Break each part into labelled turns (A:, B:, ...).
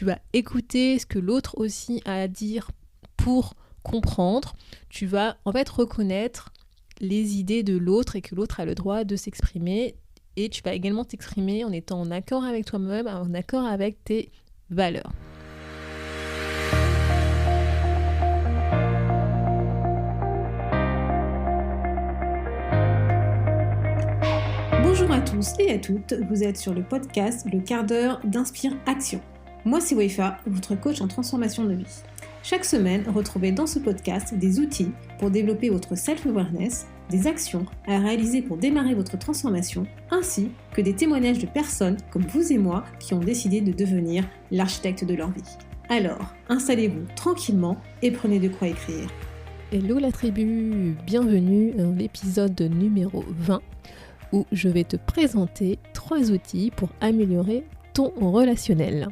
A: tu vas écouter ce que l'autre aussi a à dire pour comprendre. Tu vas en fait reconnaître les idées de l'autre et que l'autre a le droit de s'exprimer. Et tu vas également t'exprimer en étant en accord avec toi-même, en accord avec tes valeurs.
B: Bonjour à tous et à toutes, vous êtes sur le podcast Le quart d'heure d'Inspire Action. Moi c'est Wefa, votre coach en transformation de vie. Chaque semaine, retrouvez dans ce podcast des outils pour développer votre self-awareness, des actions à réaliser pour démarrer votre transformation, ainsi que des témoignages de personnes comme vous et moi qui ont décidé de devenir l'architecte de leur vie. Alors, installez-vous tranquillement et prenez de quoi écrire.
A: Hello la tribu, bienvenue dans l'épisode numéro 20 où je vais te présenter 3 outils pour améliorer ton relationnel.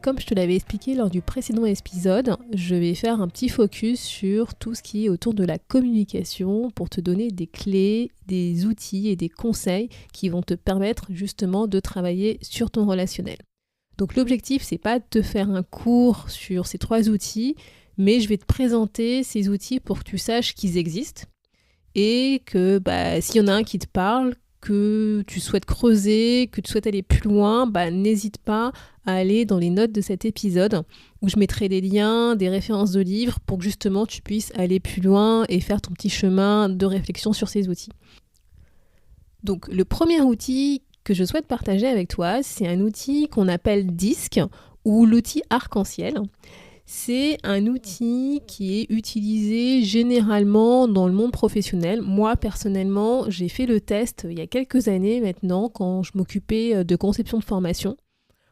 A: Comme je te l'avais expliqué lors du précédent épisode, je vais faire un petit focus sur tout ce qui est autour de la communication pour te donner des clés, des outils et des conseils qui vont te permettre justement de travailler sur ton relationnel. Donc l'objectif, c'est pas de te faire un cours sur ces 3 outils, mais je vais te présenter ces outils pour que tu saches qu'ils existent et que s'il y en a un qui te parle, que tu souhaites creuser, que tu souhaites aller plus loin, n'hésite pas à aller dans les notes de cet épisode où je mettrai des liens, des références de livres pour que justement tu puisses aller plus loin et faire ton petit chemin de réflexion sur ces outils. Donc le premier outil que je souhaite partager avec toi, c'est un outil qu'on appelle DISC ou l'outil arc-en-ciel. C'est un outil qui est utilisé généralement dans le monde professionnel. Moi, personnellement, j'ai fait le test il y a quelques années maintenant quand je m'occupais de conception de formation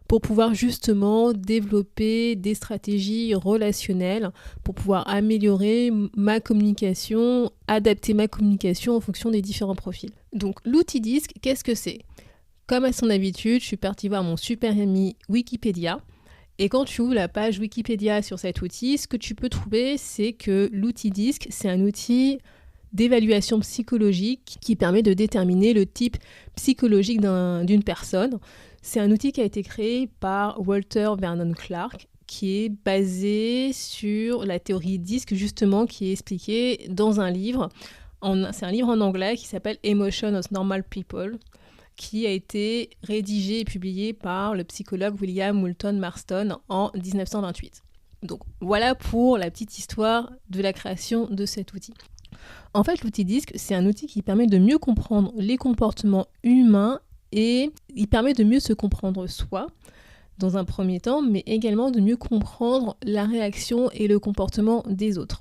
A: pour pouvoir justement développer des stratégies relationnelles pour pouvoir améliorer ma communication, adapter ma communication en fonction des différents profils. Donc l'outil DISC, qu'est-ce que c'est ? Comme à son habitude, je suis partie voir mon super ami Wikipédia. Et quand tu ouvres la page Wikipédia sur cet outil, ce que tu peux trouver, c'est que l'outil DISC, c'est un outil d'évaluation psychologique qui permet de déterminer le type psychologique d'une personne. C'est un outil qui a été créé par Walter Vernon Clark, qui est basé sur la théorie DISC, justement, qui est expliquée dans un livre. C'est un livre en anglais qui s'appelle Emotion of Normal People, qui a été rédigé et publié par le psychologue William Moulton Marston en 1928. Donc voilà pour la petite histoire de la création de cet outil. En fait, l'outil DISC, c'est un outil qui permet de mieux comprendre les comportements humains et il permet de mieux se comprendre soi dans un premier temps, mais également de mieux comprendre la réaction et le comportement des autres.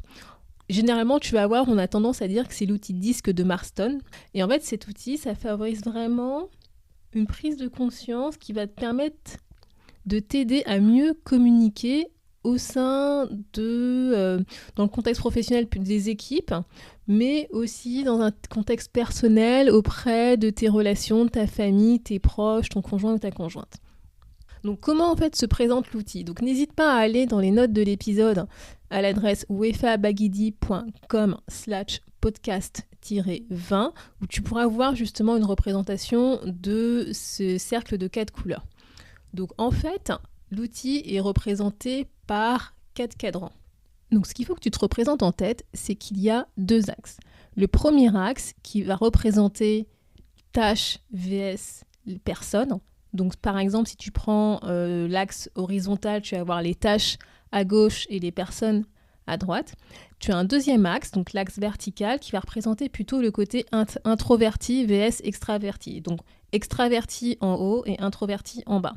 A: Généralement, tu vas voir, on a tendance à dire que c'est l'outil DISC de Marston. Et en fait, cet outil, ça favorise vraiment une prise de conscience qui va te permettre de t'aider à mieux communiquer au sein dans le contexte professionnel des équipes, mais aussi dans un contexte personnel auprès de tes relations, de ta famille, tes proches, ton conjoint ou ta conjointe. Donc comment en fait se présente l'outil ? Donc n'hésite pas à aller dans les notes de l'épisode à l'adresse wefabagidi.com/podcast-20 où tu pourras voir justement une représentation de ce cercle de 4 couleurs. Donc en fait, l'outil est représenté par 4 cadrans. Donc ce qu'il faut que tu te représentes en tête, c'est qu'il y a 2 axes. Le premier axe qui va représenter tâches vs personnes. Donc par exemple, si tu prends l'axe horizontal, tu vas avoir les tâches à gauche et les personnes à droite. Tu as un deuxième axe, donc l'axe vertical, qui va représenter plutôt le côté introverti vs extraverti. Donc extraverti en haut et introverti en bas.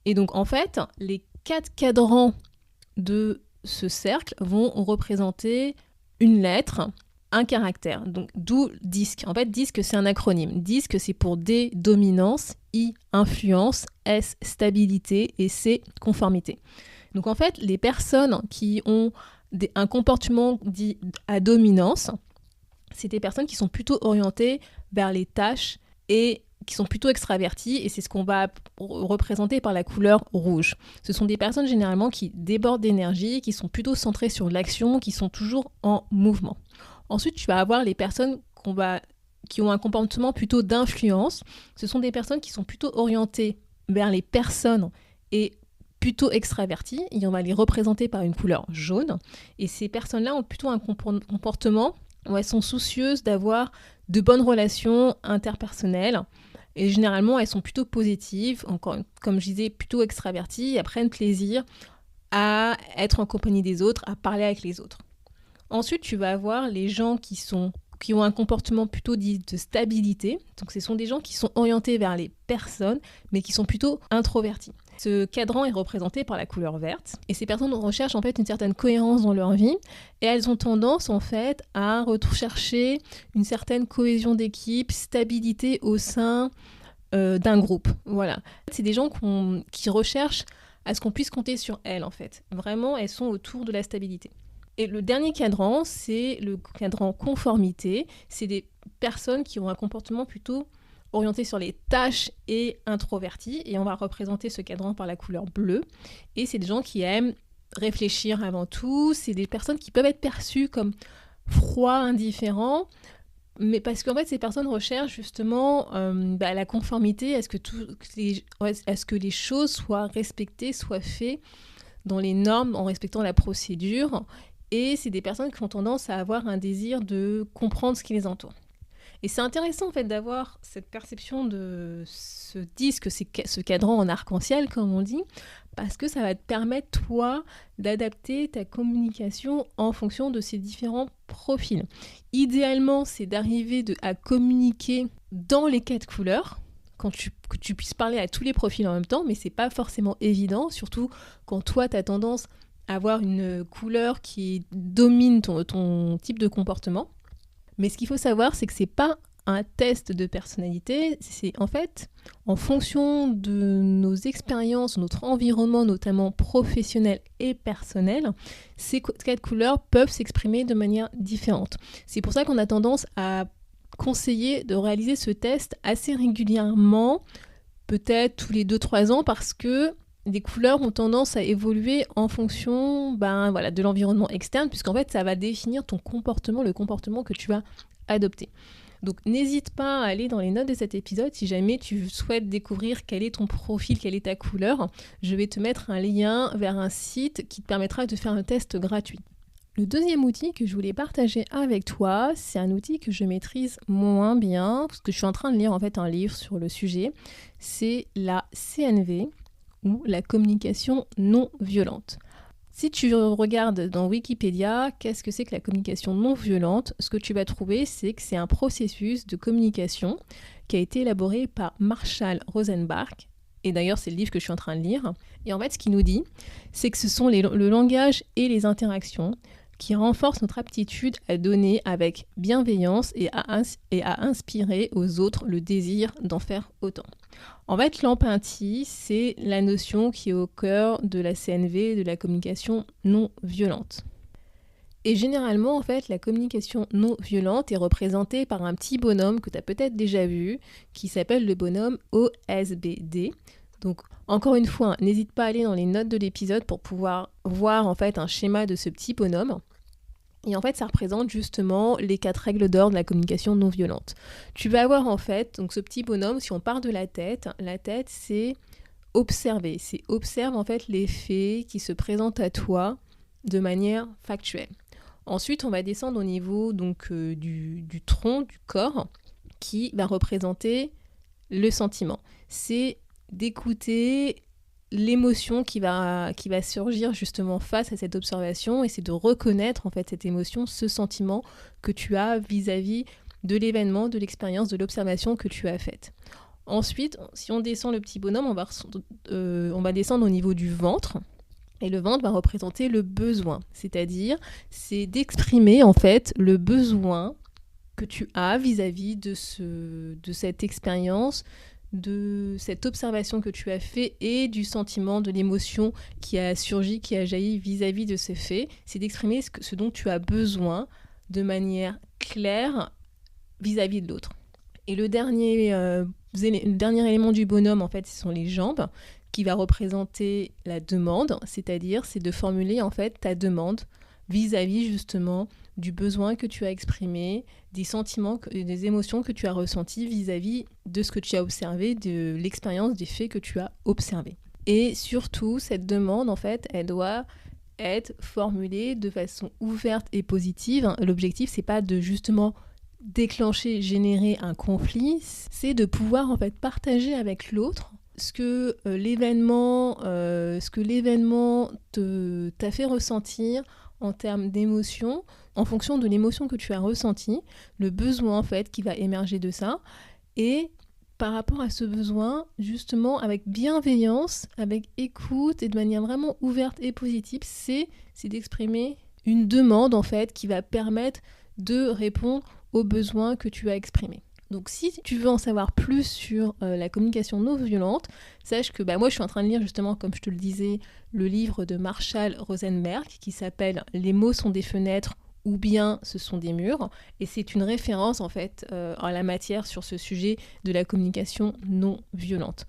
A: Et donc en fait, les 4 cadrans de ce cercle vont représenter une lettre, un caractère, donc d'où DISC. En fait, DISC, c'est un acronyme. DISC, c'est pour D, dominance, I, influence, S, stabilité et C, conformité. Donc en fait, les personnes qui ont un comportement dit à dominance, c'est des personnes qui sont plutôt orientées vers les tâches et qui sont plutôt extraverties, et c'est ce qu'on va représenter par la couleur rouge. Ce sont des personnes généralement qui débordent d'énergie, qui sont plutôt centrées sur l'action, qui sont toujours en mouvement. Ensuite, tu vas avoir les personnes qui ont un comportement plutôt d'influence. Ce sont des personnes qui sont plutôt orientées vers les personnes et plutôt extravertis et on va les représenter par une couleur jaune. Et ces personnes-là ont plutôt un comportement où elles sont soucieuses d'avoir de bonnes relations interpersonnelles. Et généralement, elles sont plutôt positives, encore, comme je disais, plutôt extraverties. Elles prennent plaisir à être en compagnie des autres, à parler avec les autres. Ensuite, tu vas avoir les gens qui ont un comportement plutôt dit de stabilité. Donc, ce sont des gens qui sont orientés vers les personnes, mais qui sont plutôt introvertis. Ce cadran est représenté par la couleur verte. Et ces personnes recherchent en fait une certaine cohérence dans leur vie. Et elles ont tendance en fait à rechercher une certaine cohésion d'équipe, stabilité au sein d'un groupe. Voilà. C'est des gens qui recherchent à ce qu'on puisse compter sur elles en fait. Vraiment, elles sont autour de la stabilité. Et le dernier cadran, c'est le cadran conformité. C'est des personnes qui ont un comportement plutôt orienté sur les tâches et introvertis. Et on va représenter ce cadran par la couleur bleue. Et c'est des gens qui aiment réfléchir avant tout. C'est des personnes qui peuvent être perçues comme froids, indifférents. Mais parce qu'en fait, ces personnes recherchent justement la conformité, à ce que les choses soient respectées, soient faites dans les normes, en respectant la procédure. Et c'est des personnes qui ont tendance à avoir un désir de comprendre ce qui les entoure. Et c'est intéressant en fait d'avoir cette perception de ce disque, ce cadran en arc-en-ciel comme on dit, parce que ça va te permettre toi d'adapter ta communication en fonction de ces différents profils. Idéalement, c'est d'arriver à communiquer dans les 4 couleurs, que tu puisses parler à tous les profils en même temps, mais c'est pas forcément évident, surtout quand toi tu as tendance à avoir une couleur qui domine ton type de comportement. Mais ce qu'il faut savoir, c'est que c'est pas un test de personnalité, c'est en fait en fonction de nos expériences, notre environnement, notamment professionnel et personnel, ces 4 couleurs peuvent s'exprimer de manière différente. C'est pour ça qu'on a tendance à conseiller de réaliser ce test assez régulièrement, peut-être tous les 2-3 ans, parce que les couleurs ont tendance à évoluer en fonction de l'environnement externe, puisqu'en fait, ça va définir ton comportement, le comportement que tu vas adopter. Donc, n'hésite pas à aller dans les notes de cet épisode si jamais tu souhaites découvrir quel est ton profil, quelle est ta couleur. Je vais te mettre un lien vers un site qui te permettra de faire un test gratuit. Le deuxième outil que je voulais partager avec toi, c'est un outil que je maîtrise moins bien, parce que je suis en train de lire en fait un livre sur le sujet. C'est la CNV, ou la communication non violente. Si tu regardes dans Wikipédia, qu'est-ce que c'est que la communication non violente ? Ce que tu vas trouver, c'est que c'est un processus de communication qui a été élaboré par Marshall Rosenbach. Et d'ailleurs, c'est le livre que je suis en train de lire. Et en fait, ce qu'il nous dit, c'est que ce sont le langage et les interactions qui renforcent notre aptitude à donner avec bienveillance et à inspirer aux autres le désir d'en faire autant. En fait, l'empathie, c'est la notion qui est au cœur de la CNV, de la communication non violente. Et généralement, en fait, la communication non violente est représentée par un petit bonhomme que tu as peut-être déjà vu, qui s'appelle le bonhomme OSBD. Donc, encore une fois, n'hésite pas à aller dans les notes de l'épisode pour pouvoir voir en fait un schéma de ce petit bonhomme. Et en fait, ça représente justement les 4 règles d'or de la communication non violente. Tu vas avoir en fait, donc ce petit bonhomme, si on part de la tête, c'est observer. C'est observe en fait les faits qui se présentent à toi de manière factuelle. Ensuite, on va descendre au niveau donc du tronc, du corps, qui va représenter le sentiment. C'est d'écouter l'émotion qui va surgir justement face à cette observation, et c'est de reconnaître en fait cette émotion, ce sentiment que tu as vis-à-vis de l'événement, de l'expérience, de l'observation que tu as faite. Ensuite, si on descend le petit bonhomme, on va descendre au niveau du ventre, et le ventre va représenter le besoin, c'est-à-dire c'est d'exprimer en fait le besoin que tu as vis-à-vis de cette expérience, de cette observation que tu as fait et du sentiment, de l'émotion qui a surgi, qui a jailli vis-à-vis de ces faits. C'est d'exprimer ce dont tu as besoin de manière claire vis-à-vis de l'autre. Et le dernier élément du bonhomme, en fait, ce sont les jambes, qui va représenter la demande, c'est-à-dire c'est de formuler en fait ta demande vis-à-vis justement du besoin que tu as exprimé, des sentiments, des émotions que tu as ressenties vis-à-vis de ce que tu as observé, de l'expérience, des faits que tu as observés. Et surtout, cette demande, en fait, elle doit être formulée de façon ouverte et positive. L'objectif, c'est pas de justement déclencher, générer un conflit, c'est de pouvoir en fait partager avec l'autre ce que l'événement t'a fait ressentir en termes d'émotion, en fonction de l'émotion que tu as ressentie, le besoin en fait qui va émerger de ça, et par rapport à ce besoin, justement avec bienveillance, avec écoute et de manière vraiment ouverte et positive, c'est d'exprimer une demande en fait qui va permettre de répondre aux besoins que tu as exprimés. Donc si tu veux en savoir plus sur la communication non violente, sache que moi je suis en train de lire justement, comme je te le disais, le livre de Marshall Rosenberg qui s'appelle « Les mots sont des fenêtres » ou bien ce sont des murs, et c'est une référence en fait en la matière sur ce sujet de la communication non violente.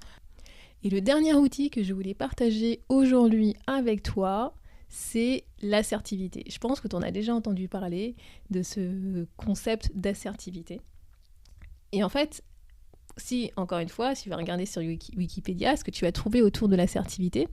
A: Et le dernier outil que je voulais partager aujourd'hui avec toi, c'est l'assertivité. Je pense que tu en as déjà entendu parler de ce concept d'assertivité. Et en fait, encore une fois, si tu vas regarder sur Wikipédia, ce que tu vas trouver autour de l'assertivité,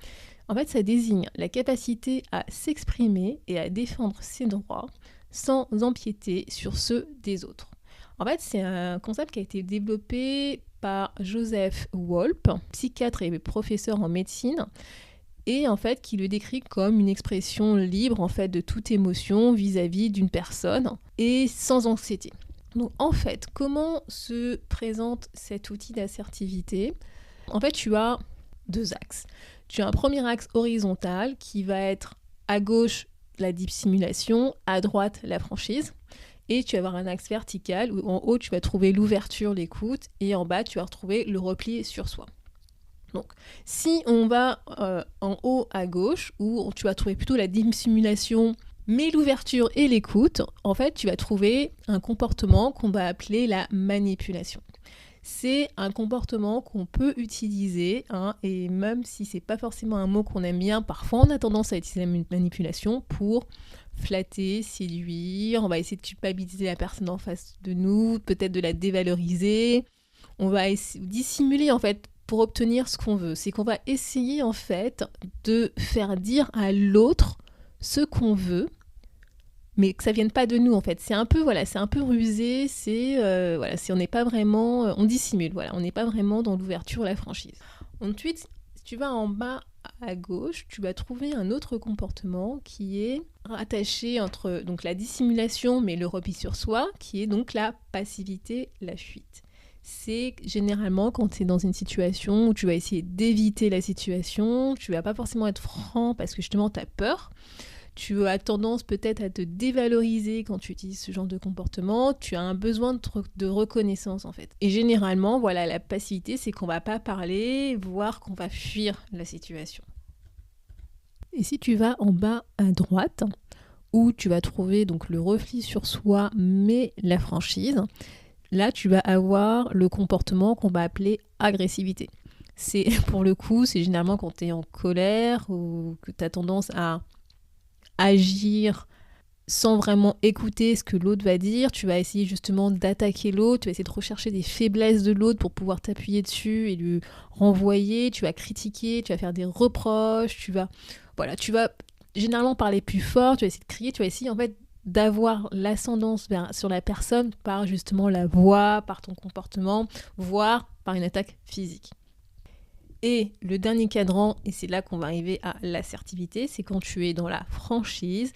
A: en fait, ça désigne la capacité à s'exprimer et à défendre ses droits sans empiéter sur ceux des autres. En fait, c'est un concept qui a été développé par Joseph Wolpe, psychiatre et professeur en médecine, et en fait qui le décrit comme une expression libre en fait de toute émotion vis-à-vis d'une personne et sans anxiété. Donc en fait, comment se présente cet outil d'assertivité ? En fait, tu as deux axes. Tu as un premier axe horizontal qui va être à gauche la dissimulation, à droite la franchise. Et tu vas avoir un axe vertical où en haut tu vas trouver l'ouverture, l'écoute, et en bas tu vas retrouver le repli sur soi. Donc, si on va en haut à gauche, où tu vas trouver plutôt la dissimulation, mais l'ouverture et l'écoute, en fait, tu vas trouver un comportement qu'on va appeler la manipulation. C'est un comportement qu'on peut utiliser, et même si c'est pas forcément un mot qu'on aime bien, parfois on a tendance à utiliser la manipulation pour flatter, séduire, on va essayer de culpabiliser la personne en face de nous, peut-être de la dévaloriser, on va dissimuler en fait pour obtenir ce qu'on veut. C'est qu'on va essayer en fait de faire dire à l'autre ce qu'on veut, mais que ça vienne pas de nous en fait. C'est un peu rusé, on n'est pas vraiment, on dissimule, on n'est pas vraiment dans l'ouverture ou la franchise. Ensuite, si tu vas en bas à gauche, tu vas trouver un autre comportement qui est rattaché entre donc la dissimulation mais le repli sur soi, qui est donc la passivité, la fuite. C'est généralement quand tu es dans une situation où tu vas essayer d'éviter la situation, tu vas pas forcément être franc parce que justement tu as peur, tu as tendance peut-être à te dévaloriser quand tu utilises ce genre de comportement, tu as un besoin de reconnaissance en fait. Et généralement, la passivité, c'est qu'on va pas parler, voire qu'on va fuir la situation. Et si tu vas en bas à droite, où tu vas trouver donc le repli sur soi mais la franchise, là, tu vas avoir le comportement qu'on va appeler agressivité. Pour le coup, c'est généralement quand tu es en colère ou que tu as tendance à agir sans vraiment écouter ce que l'autre va dire. Tu vas essayer justement d'attaquer l'autre, tu vas essayer de rechercher des faiblesses de l'autre pour pouvoir t'appuyer dessus et lui renvoyer. Tu vas critiquer, tu vas faire des reproches, tu vas généralement parler plus fort, tu vas essayer de crier, tu vas essayer en fait d'avoir l'ascendance sur la personne par justement la voix, par ton comportement, voire par une attaque physique. Et le dernier cadran, et c'est là qu'on va arriver à l'assertivité, c'est quand tu es dans la franchise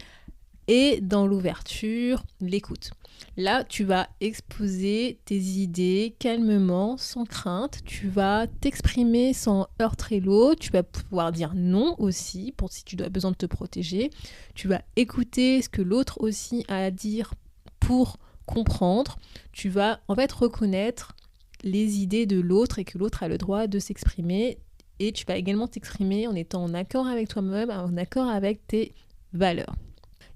A: et dans l'ouverture, l'écoute. Là, tu vas exposer tes idées calmement, sans crainte. Tu vas t'exprimer sans heurter l'autre. Tu vas pouvoir dire non aussi, si tu as besoin de te protéger. Tu vas écouter ce que l'autre aussi a à dire pour comprendre. Tu vas en fait reconnaître les idées de l'autre et que l'autre a le droit de s'exprimer. Et tu vas également t'exprimer en étant en accord avec toi-même, en accord avec tes valeurs.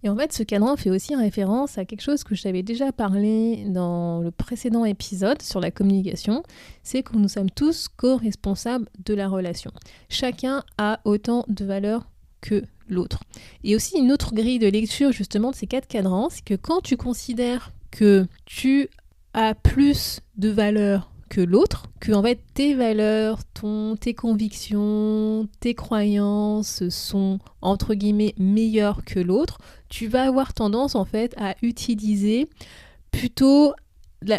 A: Et en fait, ce cadran fait aussi référence à quelque chose que je t'avais déjà parlé dans le précédent épisode sur la communication, c'est que nous sommes tous co-responsables de la relation. Chacun a autant de valeur que l'autre. Et aussi une autre grille de lecture justement de ces 4 cadrans, c'est que quand tu considères que tu as plus de valeur que l'autre, que en fait tes valeurs, tes convictions, tes croyances sont entre guillemets meilleures que l'autre, tu vas avoir tendance en fait à utiliser plutôt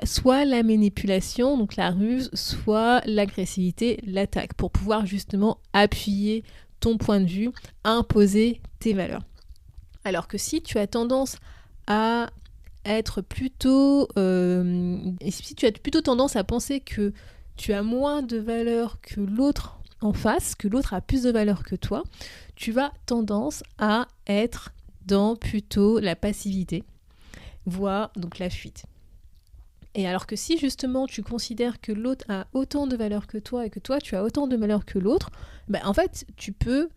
A: soit la manipulation, donc la ruse, soit l'agressivité, l'attaque, pour pouvoir justement appuyer ton point de vue, imposer tes valeurs. Alors que si tu as tendance à être plutôt... si tu as plutôt tendance à penser que tu as moins de valeur que l'autre en face, que l'autre a plus de valeur que toi, tu vas tendance à être dans plutôt la passivité, voire donc la fuite. Et alors que si justement tu considères que l'autre a autant de valeur que toi et que toi tu as autant de valeur que l'autre, en fait tu peux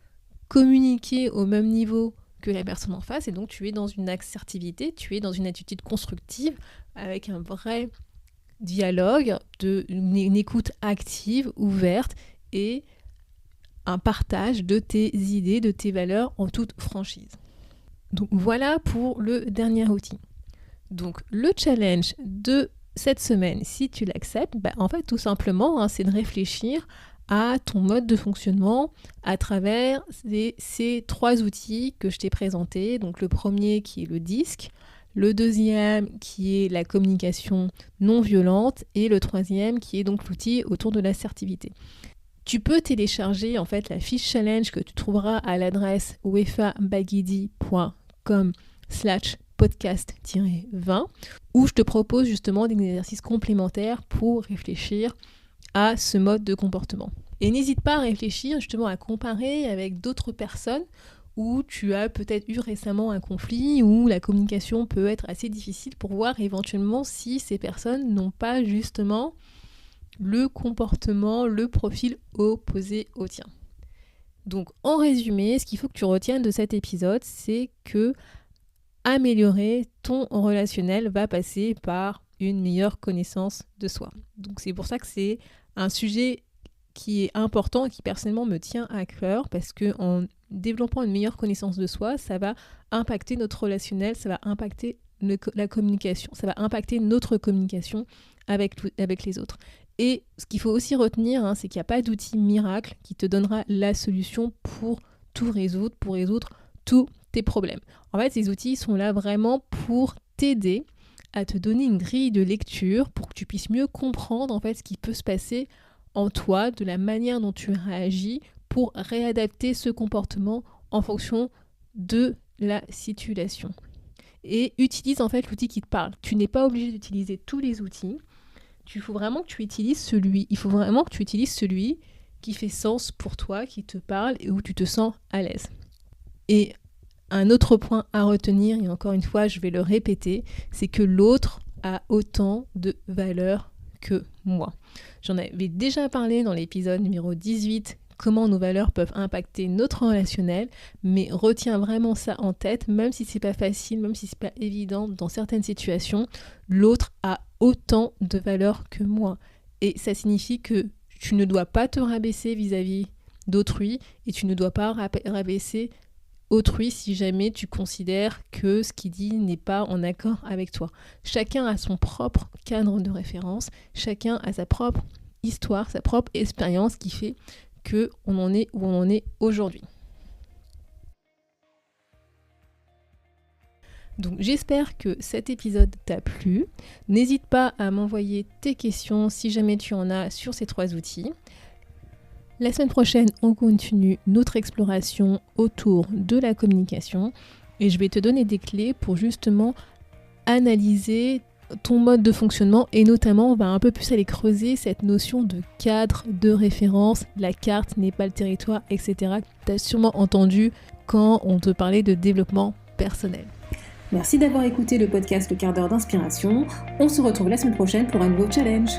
A: communiquer au même niveau que la personne en face et donc tu es dans une assertivité, tu es dans une attitude constructive avec un vrai dialogue, une écoute active, ouverte et un partage de tes idées, de tes valeurs en toute franchise. Donc voilà pour le dernier outil. Donc le challenge de cette semaine, si tu l'acceptes, en fait tout simplement, c'est de réfléchir à ton mode de fonctionnement à travers ces 3 outils que je t'ai présentés. Donc le premier qui est le DISC, le deuxième qui est la communication non violente et le troisième qui est donc l'outil autour de l'assertivité. Tu peux télécharger en fait la fiche challenge que tu trouveras à l'adresse wefabaguidi.com/podcast-20 où je te propose justement des exercices complémentaires pour réfléchir à ce mode de comportement. Et n'hésite pas à réfléchir justement à comparer avec d'autres personnes où tu as peut-être eu récemment un conflit, où la communication peut être assez difficile pour voir éventuellement si ces personnes n'ont pas justement le comportement, le profil opposé au tien. Donc en résumé, ce qu'il faut que tu retiennes de cet épisode, c'est que améliorer ton relationnel va passer par une meilleure connaissance de soi. Donc c'est pour ça que c'est un sujet qui est important et qui personnellement me tient à cœur parce qu'en développant une meilleure connaissance de soi, ça va impacter notre relationnel, ça va impacter la communication, ça va impacter notre communication avec les autres. Et ce qu'il faut aussi retenir, c'est qu'il n'y a pas d'outil miracle qui te donnera la solution pour tout résoudre, pour résoudre tous tes problèmes. En fait, ces outils sont là vraiment pour t'aider à te donner une grille de lecture pour que tu puisses mieux comprendre en fait ce qui peut se passer en toi, de la manière dont tu réagis pour réadapter ce comportement en fonction de la situation. Et utilise en fait l'outil qui te parle. Tu n'es pas obligé d'utiliser tous les outils. Il faut vraiment que tu utilises celui qui fait sens pour toi, qui te parle et où tu te sens à l'aise. Et un autre point à retenir, et encore une fois je vais le répéter, c'est que l'autre a autant de valeur que moi. J'en avais déjà parlé dans l'épisode numéro 18, comment nos valeurs peuvent impacter notre relationnel, mais retiens vraiment ça en tête, même si c'est pas facile, même si c'est pas évident dans certaines situations, l'autre a autant de valeur que moi. Et ça signifie que tu ne dois pas te rabaisser vis-à-vis d'autrui et tu ne dois pas rabaisser autrui si jamais tu considères que ce qu'il dit n'est pas en accord avec toi. Chacun a son propre cadre de référence, chacun a sa propre histoire, sa propre expérience qui fait qu'on en est où on en est aujourd'hui. Donc j'espère que cet épisode t'a plu. N'hésite pas à m'envoyer tes questions si jamais tu en as sur ces 3 outils. La semaine prochaine, on continue notre exploration autour de la communication et je vais te donner des clés pour justement analyser ton mode de fonctionnement et notamment on va un peu plus aller creuser cette notion de cadre, de référence, la carte n'est pas le territoire, etc. Tu as sûrement entendu quand on te parlait de développement personnel.
B: Merci d'avoir écouté le podcast Le quart d'heure d'inspiration. On se retrouve la semaine prochaine pour un nouveau challenge.